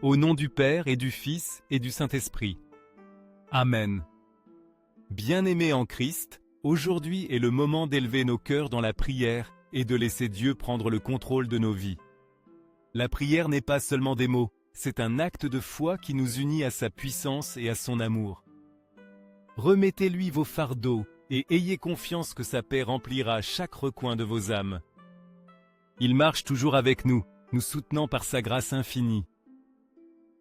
Au nom du Père et du Fils et du Saint-Esprit. Amen. Bien-aimés en Christ, aujourd'hui est le moment d'élever nos cœurs dans la prière et de laisser Dieu prendre le contrôle de nos vies. La prière n'est pas seulement des mots, c'est un acte de foi qui nous unit à sa puissance et à son amour. Remettez-lui vos fardeaux et ayez confiance que sa paix remplira chaque recoin de vos âmes. Il marche toujours avec nous, nous soutenant par sa grâce infinie.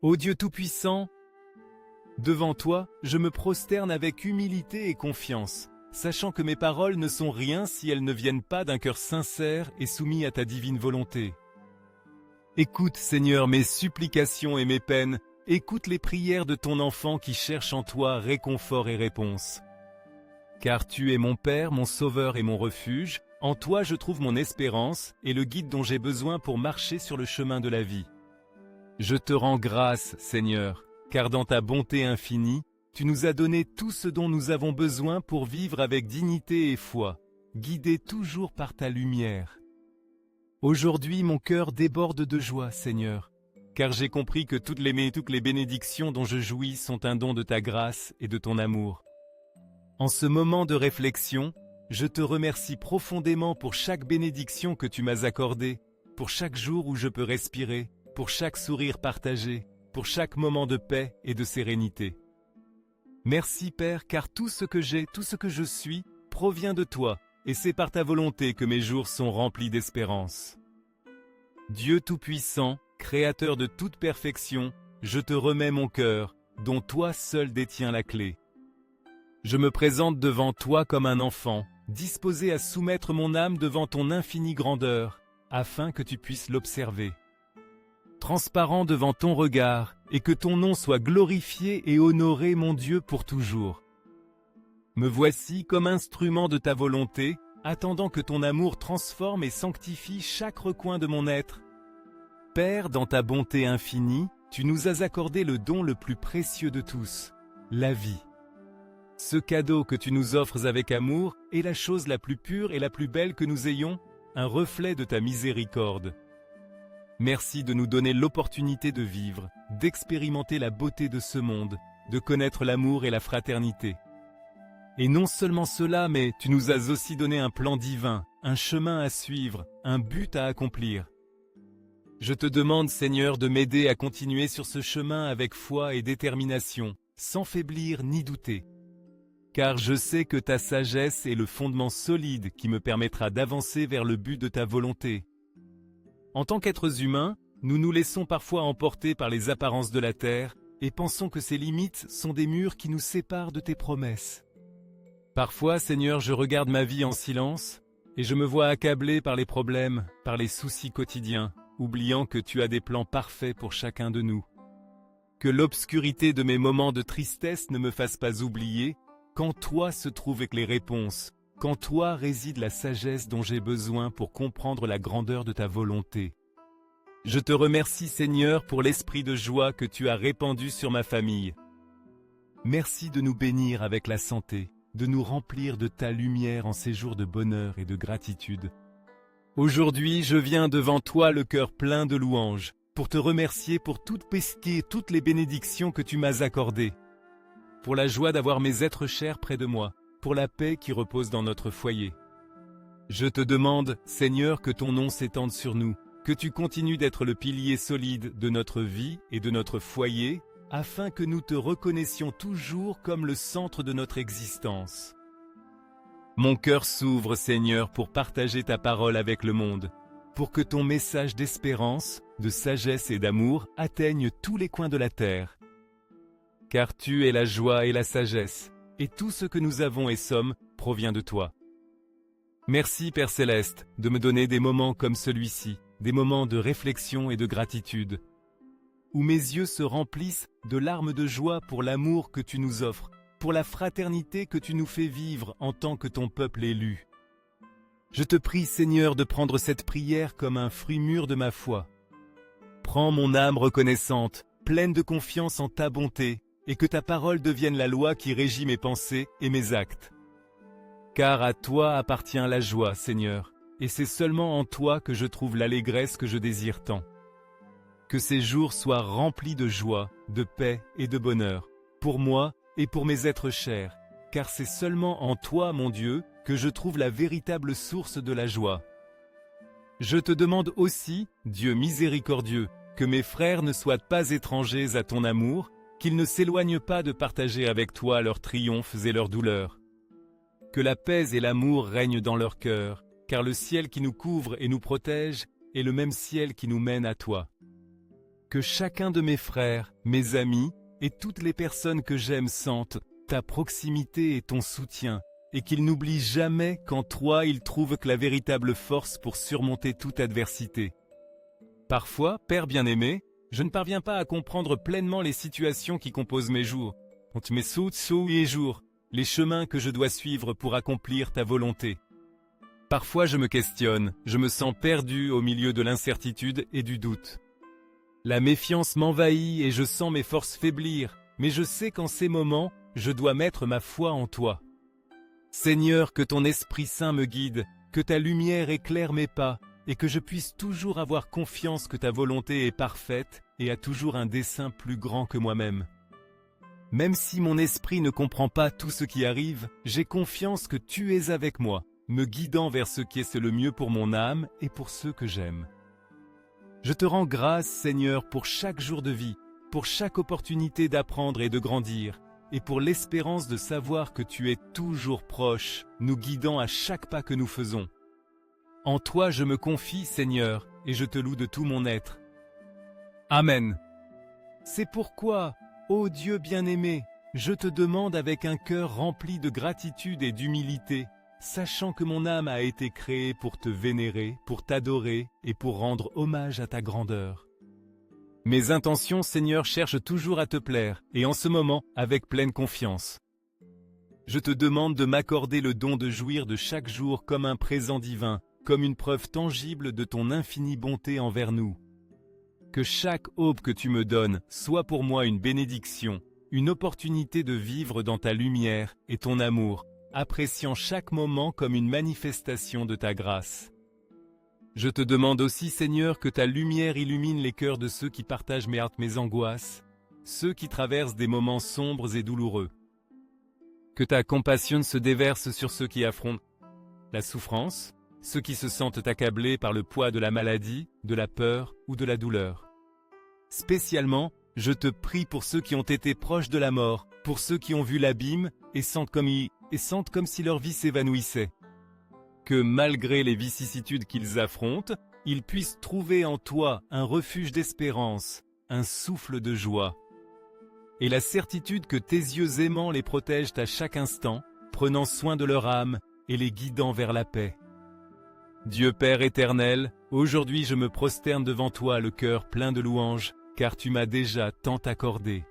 Ô Dieu Tout-Puissant, devant toi, je me prosterne avec humilité et confiance, sachant que mes paroles ne sont rien si elles ne viennent pas d'un cœur sincère et soumis à ta divine volonté. Écoute, Seigneur, mes supplications et mes peines, écoute les prières de ton enfant qui cherche en toi réconfort et réponse. Car tu es mon Père, mon Sauveur et mon refuge, en toi je trouve mon espérance et le guide dont j'ai besoin pour marcher sur le chemin de la vie. Je te rends grâce, Seigneur, car dans ta bonté infinie, tu nous as donné tout ce dont nous avons besoin pour vivre avec dignité et foi, guidés toujours par ta lumière. Aujourd'hui, mon cœur déborde de joie, Seigneur, car j'ai compris que toutes les bénédictions dont je jouis sont un don de ta grâce et de ton amour. En ce moment de réflexion, je te remercie profondément pour chaque bénédiction que tu m'as accordée, pour chaque jour où je peux respirer, pour chaque sourire partagé, pour chaque moment de paix et de sérénité. Merci Père, car tout ce que j'ai, tout ce que je suis, provient de toi, et c'est par ta volonté que mes jours sont remplis d'espérance. Dieu Tout-Puissant, Créateur de toute perfection, je te remets mon cœur, dont toi seul détiens la clé. Je me présente devant toi comme un enfant, disposé à soumettre mon âme devant ton infinie grandeur, afin que tu puisses l'observer. Transparent devant ton regard, et que ton nom soit glorifié et honoré, mon Dieu, pour toujours. Me voici comme instrument de ta volonté, attendant que ton amour transforme et sanctifie chaque recoin de mon être. Père, dans ta bonté infinie, tu nous as accordé le don le plus précieux de tous, la vie. Ce cadeau que tu nous offres avec amour est la chose la plus pure et la plus belle que nous ayons, un reflet de ta miséricorde. Merci de nous donner l'opportunité de vivre, d'expérimenter la beauté de ce monde, de connaître l'amour et la fraternité. Et non seulement cela, mais tu nous as aussi donné un plan divin, un chemin à suivre, un but à accomplir. Je te demande, Seigneur, de m'aider à continuer sur ce chemin avec foi et détermination, sans faiblir ni douter. Car je sais que ta sagesse est le fondement solide qui me permettra d'avancer vers le but de ta volonté. En tant qu'êtres humains, nous nous laissons parfois emporter par les apparences de la terre et pensons que ces limites sont des murs qui nous séparent de tes promesses. Parfois, Seigneur, je regarde ma vie en silence et je me vois accablé par les problèmes, par les soucis quotidiens, oubliant que tu as des plans parfaits pour chacun de nous. Que l'obscurité de mes moments de tristesse ne me fasse pas oublier qu'en toi se trouvent les réponses, qu'en toi réside la sagesse dont j'ai besoin pour comprendre la grandeur de ta volonté. Je te remercie, Seigneur, pour l'esprit de joie que tu as répandu sur ma famille. Merci de nous bénir avec la santé, de nous remplir de ta lumière en ces jours de bonheur et de gratitude. Aujourd'hui, je viens devant toi le cœur plein de louanges, pour te remercier pour toutes les bénédictions que tu m'as accordées, pour la joie d'avoir mes êtres chers près de moi, pour la paix qui repose dans notre foyer. Je te demande, Seigneur, que ton nom s'étende sur nous, que tu continues d'être le pilier solide de notre vie et de notre foyer, afin que nous te reconnaissions toujours comme le centre de notre existence. Mon cœur s'ouvre, Seigneur, pour partager ta parole avec le monde, pour que ton message d'espérance, de sagesse et d'amour atteigne tous les coins de la terre. Car tu es la joie et la sagesse, et tout ce que nous avons et sommes provient de toi. Merci, Père Céleste, de me donner des moments comme celui-ci, des moments de réflexion et de gratitude, où mes yeux se remplissent de larmes de joie pour l'amour que tu nous offres, pour la fraternité que tu nous fais vivre en tant que ton peuple élu. Je te prie, Seigneur, de prendre cette prière comme un fruit mûr de ma foi. Prends mon âme reconnaissante, pleine de confiance en ta bonté, et que ta parole devienne la loi qui régit mes pensées et mes actes. Car à toi appartient la joie, Seigneur, et c'est seulement en toi que je trouve l'allégresse que je désire tant. Que ces jours soient remplis de joie, de paix et de bonheur, pour moi et pour mes êtres chers, car c'est seulement en toi, mon Dieu, que je trouve la véritable source de la joie. Je te demande aussi, Dieu miséricordieux, que mes frères ne soient pas étrangers à ton amour, qu'ils ne s'éloignent pas de partager avec toi leurs triomphes et leurs douleurs. Que la paix et l'amour règnent dans leur cœur, car le ciel qui nous couvre et nous protège est le même ciel qui nous mène à toi. Que chacun de mes frères, mes amis et toutes les personnes que j'aime sentent ta proximité et ton soutien, et qu'ils n'oublient jamais qu'en toi ils trouvent que la véritable force pour surmonter toute adversité. Parfois, Père bien-aimé, je ne parviens pas à comprendre pleinement les situations qui composent mes jours, mes jours, les chemins que je dois suivre pour accomplir ta volonté. Parfois je me questionne, je me sens perdu au milieu de l'incertitude et du doute. La méfiance m'envahit et je sens mes forces faiblir, mais je sais qu'en ces moments, je dois mettre ma foi en toi. Seigneur, que ton Esprit Saint me guide, que ta lumière éclaire mes pas, et que je puisse toujours avoir confiance que ta volonté est parfaite et a toujours un dessein plus grand que moi-même. Même si mon esprit ne comprend pas tout ce qui arrive, j'ai confiance que tu es avec moi, me guidant vers ce qui est le mieux pour mon âme et pour ceux que j'aime. Je te rends grâce, Seigneur, pour chaque jour de vie, pour chaque opportunité d'apprendre et de grandir, et pour l'espérance de savoir que tu es toujours proche, nous guidant à chaque pas que nous faisons. En toi je me confie, Seigneur, et je te loue de tout mon être. Amen. C'est pourquoi, ô Dieu bien-aimé, je te demande avec un cœur rempli de gratitude et d'humilité, sachant que mon âme a été créée pour te vénérer, pour t'adorer et pour rendre hommage à ta grandeur. Mes intentions, Seigneur, cherchent toujours à te plaire, et en ce moment, avec pleine confiance. Je te demande de m'accorder le don de jouir de chaque jour comme un présent divin, comme une preuve tangible de ton infinie bonté envers nous. Que chaque aube que tu me donnes soit pour moi une bénédiction, une opportunité de vivre dans ta lumière et ton amour, appréciant chaque moment comme une manifestation de ta grâce. Je te demande aussi, Seigneur, que ta lumière illumine les cœurs de ceux qui partagent mes angoisses, ceux qui traversent des moments sombres et douloureux. Que ta compassion se déverse sur ceux qui affrontent la souffrance, ceux qui se sentent accablés par le poids de la maladie, de la peur ou de la douleur. Spécialement, je te prie pour ceux qui ont été proches de la mort, pour ceux qui ont vu l'abîme et sentent comme si leur vie s'évanouissait. Que malgré les vicissitudes qu'ils affrontent, ils puissent trouver en toi un refuge d'espérance, un souffle de joie. Et la certitude que tes yeux aimants les protègent à chaque instant, prenant soin de leur âme et les guidant vers la paix. Dieu Père éternel, aujourd'hui je me prosterne devant toi le cœur plein de louanges, car tu m'as déjà tant accordé.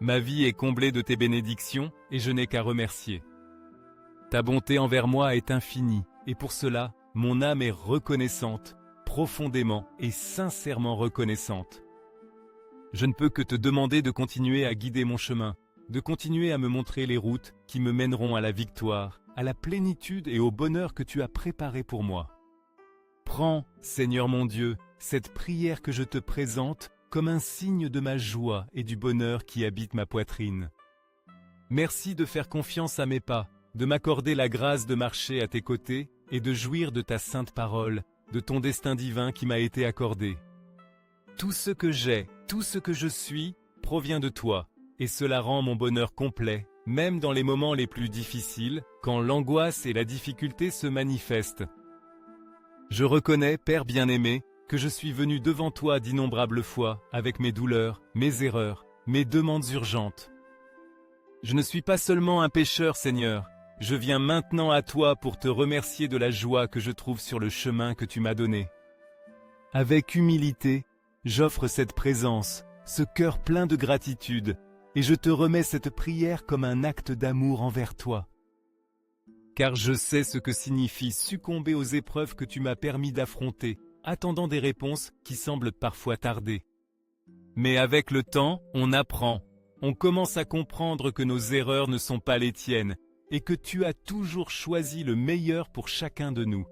Ma vie est comblée de tes bénédictions et je n'ai qu'à remercier. Ta bonté envers moi est infinie et pour cela, mon âme est reconnaissante, profondément et sincèrement reconnaissante. Je ne peux que te demander de continuer à guider mon chemin, de continuer à me montrer les routes qui me mèneront à la victoire, à la plénitude et au bonheur que tu as préparé pour moi. Prends, Seigneur mon Dieu, cette prière que je te présente comme un signe de ma joie et du bonheur qui habite ma poitrine. Merci de faire confiance à mes pas, de m'accorder la grâce de marcher à tes côtés et de jouir de ta sainte parole, de ton destin divin qui m'a été accordé. Tout ce que j'ai, tout ce que je suis, provient de toi, et cela rend mon bonheur complet, même dans les moments les plus difficiles, quand l'angoisse et la difficulté se manifestent. Je reconnais, Père bien-aimé, que je suis venu devant toi d'innombrables fois, avec mes douleurs, mes erreurs, mes demandes urgentes. Je ne suis pas seulement un pécheur, Seigneur, je viens maintenant à toi pour te remercier de la joie que je trouve sur le chemin que tu m'as donné. Avec humilité, j'offre cette présence, ce cœur plein de gratitude, et je te remets cette prière comme un acte d'amour envers toi. Car je sais ce que signifie succomber aux épreuves que tu m'as permis d'affronter, attendant des réponses qui semblent parfois tarder. Mais avec le temps, on apprend, on commence à comprendre que nos erreurs ne sont pas les tiennes, et que tu as toujours choisi le meilleur pour chacun de nous.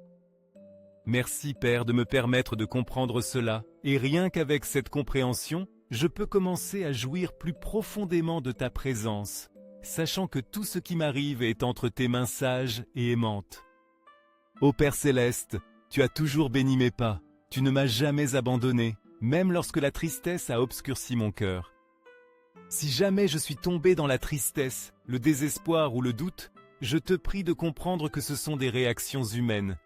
Merci Père de me permettre de comprendre cela, et rien qu'avec cette compréhension, je peux commencer à jouir plus profondément de ta présence, sachant que tout ce qui m'arrive est entre tes mains sages et aimantes. Ô Père céleste, tu as toujours béni mes pas, tu ne m'as jamais abandonné, même lorsque la tristesse a obscurci mon cœur. Si jamais je suis tombé dans la tristesse, le désespoir ou le doute, je te prie de comprendre que ce sont des réactions humaines.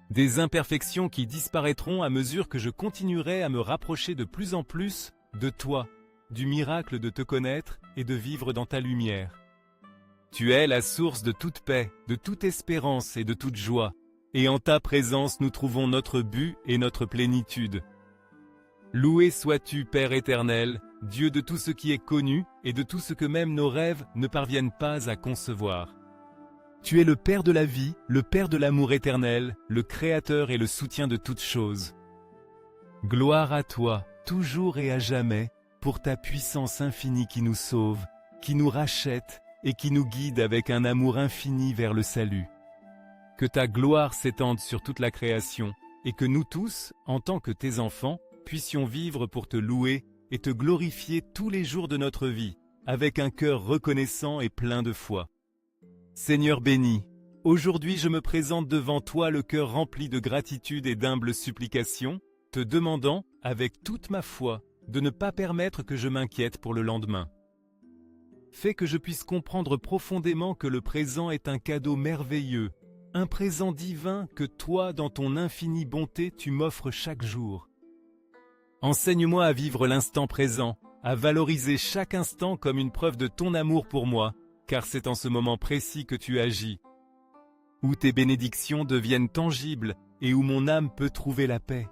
Des imperfections qui disparaîtront à mesure que je continuerai à me rapprocher de plus en plus de toi, du miracle de te connaître et de vivre dans ta lumière. Tu es la source de toute paix, de toute espérance et de toute joie, et en ta présence nous trouvons notre but et notre plénitude. Loué sois-tu, Père éternel, Dieu de tout ce qui est connu et de tout ce que même nos rêves ne parviennent pas à concevoir. Tu es le Père de la vie, le Père de l'amour éternel, le Créateur et le soutien de toutes choses. Gloire à toi, toujours et à jamais, pour ta puissance infinie qui nous sauve, qui nous rachète et qui nous guide avec un amour infini vers le salut. Que ta gloire s'étende sur toute la création, et que nous tous, en tant que tes enfants, puissions vivre pour te louer et te glorifier tous les jours de notre vie, avec un cœur reconnaissant et plein de foi. Seigneur béni, aujourd'hui je me présente devant toi le cœur rempli de gratitude et d'humble supplication, te demandant, avec toute ma foi, de ne pas permettre que je m'inquiète pour le lendemain. Fais que je puisse comprendre profondément que le présent est un cadeau merveilleux, un présent divin que toi, dans ton infinie bonté, tu m'offres chaque jour. Enseigne-moi à vivre l'instant présent, à valoriser chaque instant comme une preuve de ton amour pour moi, car c'est en ce moment précis que tu agis, où tes bénédictions deviennent tangibles et où mon âme peut trouver la paix.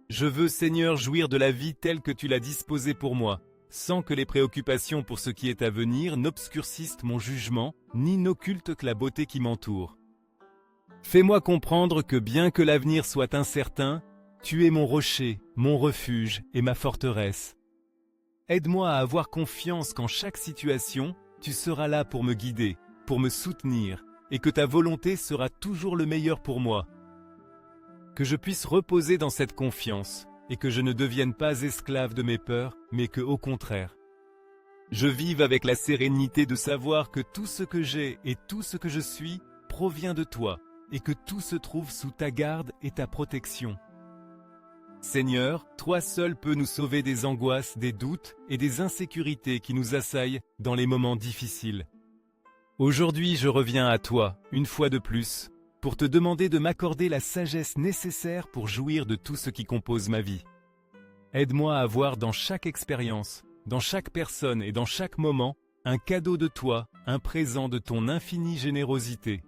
Je veux, Seigneur, jouir de la vie telle que tu l'as disposée pour moi, sans que les préoccupations pour ce qui est à venir n'obscurcissent mon jugement, ni n'occultent la beauté qui m'entoure. Fais-moi comprendre que bien que l'avenir soit incertain, tu es mon rocher, mon refuge et ma forteresse. Aide-moi à avoir confiance qu'en chaque situation, tu seras là pour me guider, pour me soutenir, et que ta volonté sera toujours le meilleur pour moi. Que je puisse reposer dans cette confiance, et que je ne devienne pas esclave de mes peurs, mais que, au contraire, je vive avec la sérénité de savoir que tout ce que j'ai et tout ce que je suis provient de toi, et que tout se trouve sous ta garde et ta protection. Seigneur, toi seul peux nous sauver des angoisses, des doutes et des insécurités qui nous assaillent dans les moments difficiles. Aujourd'hui, je reviens à toi, une fois de plus, pour te demander de m'accorder la sagesse nécessaire pour jouir de tout ce qui compose ma vie. Aide-moi à voir dans chaque expérience, dans chaque personne et dans chaque moment, un cadeau de toi, un présent de ton infinie générosité.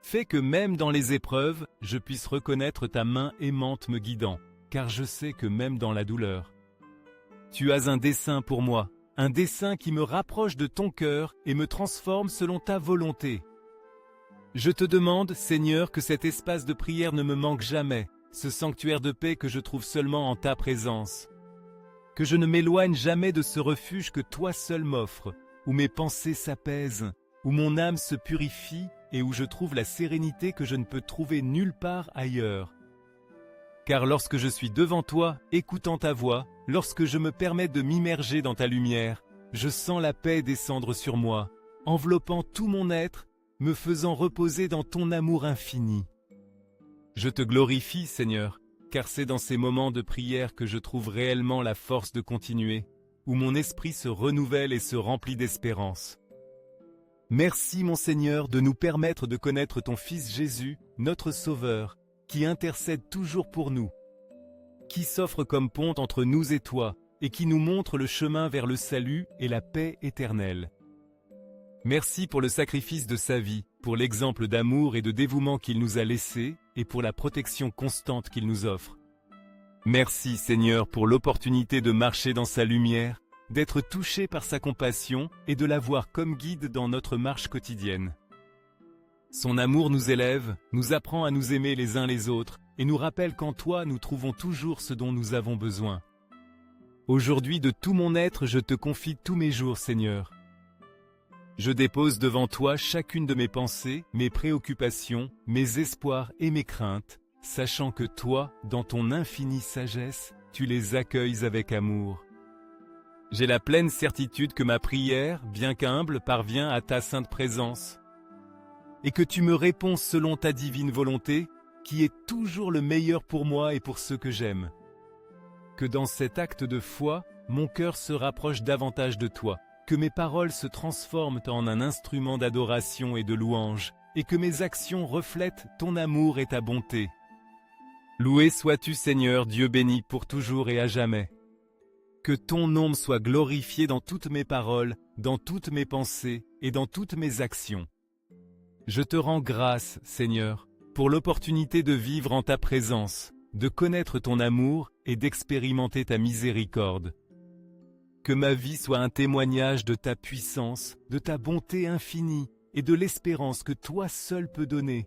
Fais que même dans les épreuves, je puisse reconnaître ta main aimante me guidant, car je sais que même dans la douleur, tu as un dessein pour moi, un dessein qui me rapproche de ton cœur et me transforme selon ta volonté. Je te demande, Seigneur, que cet espace de prière ne me manque jamais, ce sanctuaire de paix que je trouve seulement en ta présence. Que je ne m'éloigne jamais de ce refuge que toi seul m'offres, où mes pensées s'apaisent, où mon âme se purifie et où je trouve la sérénité que je ne peux trouver nulle part ailleurs. Car lorsque je suis devant toi, écoutant ta voix, lorsque je me permets de m'immerger dans ta lumière, je sens la paix descendre sur moi, enveloppant tout mon être, me faisant reposer dans ton amour infini. Je te glorifie, Seigneur, car c'est dans ces moments de prière que je trouve réellement la force de continuer, où mon esprit se renouvelle et se remplit d'espérance. Merci, mon Seigneur, de nous permettre de connaître ton Fils Jésus, notre Sauveur, qui intercède toujours pour nous, qui s'offre comme pont entre nous et toi, et qui nous montre le chemin vers le salut et la paix éternelle. Merci pour le sacrifice de sa vie, pour l'exemple d'amour et de dévouement qu'il nous a laissé, et pour la protection constante qu'il nous offre. Merci, Seigneur, pour l'opportunité de marcher dans sa lumière, d'être touché par sa compassion et de l'avoir comme guide dans notre marche quotidienne. Son amour nous élève, nous apprend à nous aimer les uns les autres et nous rappelle qu'en toi nous trouvons toujours ce dont nous avons besoin. Aujourd'hui, de tout mon être, je te confie tous mes jours, Seigneur. Je dépose devant toi chacune de mes pensées, mes préoccupations, mes espoirs et mes craintes, sachant que toi, dans ton infinie sagesse, tu les accueilles avec amour. J'ai la pleine certitude que ma prière, bien qu'humble, parvient à ta sainte présence, et que tu me réponds selon ta divine volonté, qui est toujours le meilleur pour moi et pour ceux que j'aime. Que dans cet acte de foi, mon cœur se rapproche davantage de toi, que mes paroles se transforment en un instrument d'adoration et de louange, et que mes actions reflètent ton amour et ta bonté. Loué sois-tu Seigneur, Dieu béni pour toujours et à jamais. Que ton nom soit glorifié dans toutes mes paroles, dans toutes mes pensées et dans toutes mes actions. Je te rends grâce, Seigneur, pour l'opportunité de vivre en ta présence, de connaître ton amour et d'expérimenter ta miséricorde. Que ma vie soit un témoignage de ta puissance, de ta bonté infinie et de l'espérance que toi seul peux donner.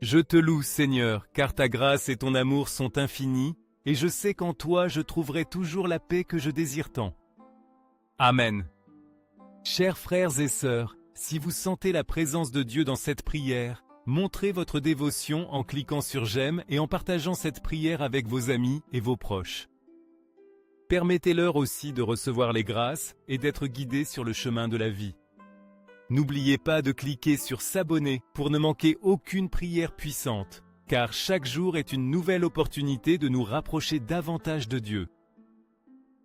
Je te loue, Seigneur, car ta grâce et ton amour sont infinis, et je sais qu'en toi je trouverai toujours la paix que je désire tant. Amen. Chers frères et sœurs, si vous sentez la présence de Dieu dans cette prière, montrez votre dévotion en cliquant sur j'aime et en partageant cette prière avec vos amis et vos proches. Permettez-leur aussi de recevoir les grâces et d'être guidés sur le chemin de la vie. N'oubliez pas de cliquer sur s'abonner pour ne manquer aucune prière puissante, car chaque jour est une nouvelle opportunité de nous rapprocher davantage de Dieu.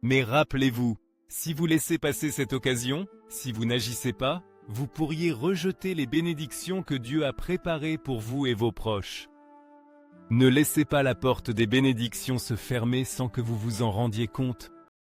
Mais rappelez-vous, si vous laissez passer cette occasion, si vous n'agissez pas, vous pourriez rejeter les bénédictions que Dieu a préparées pour vous et vos proches. Ne laissez pas la porte des bénédictions se fermer sans que vous vous en rendiez compte.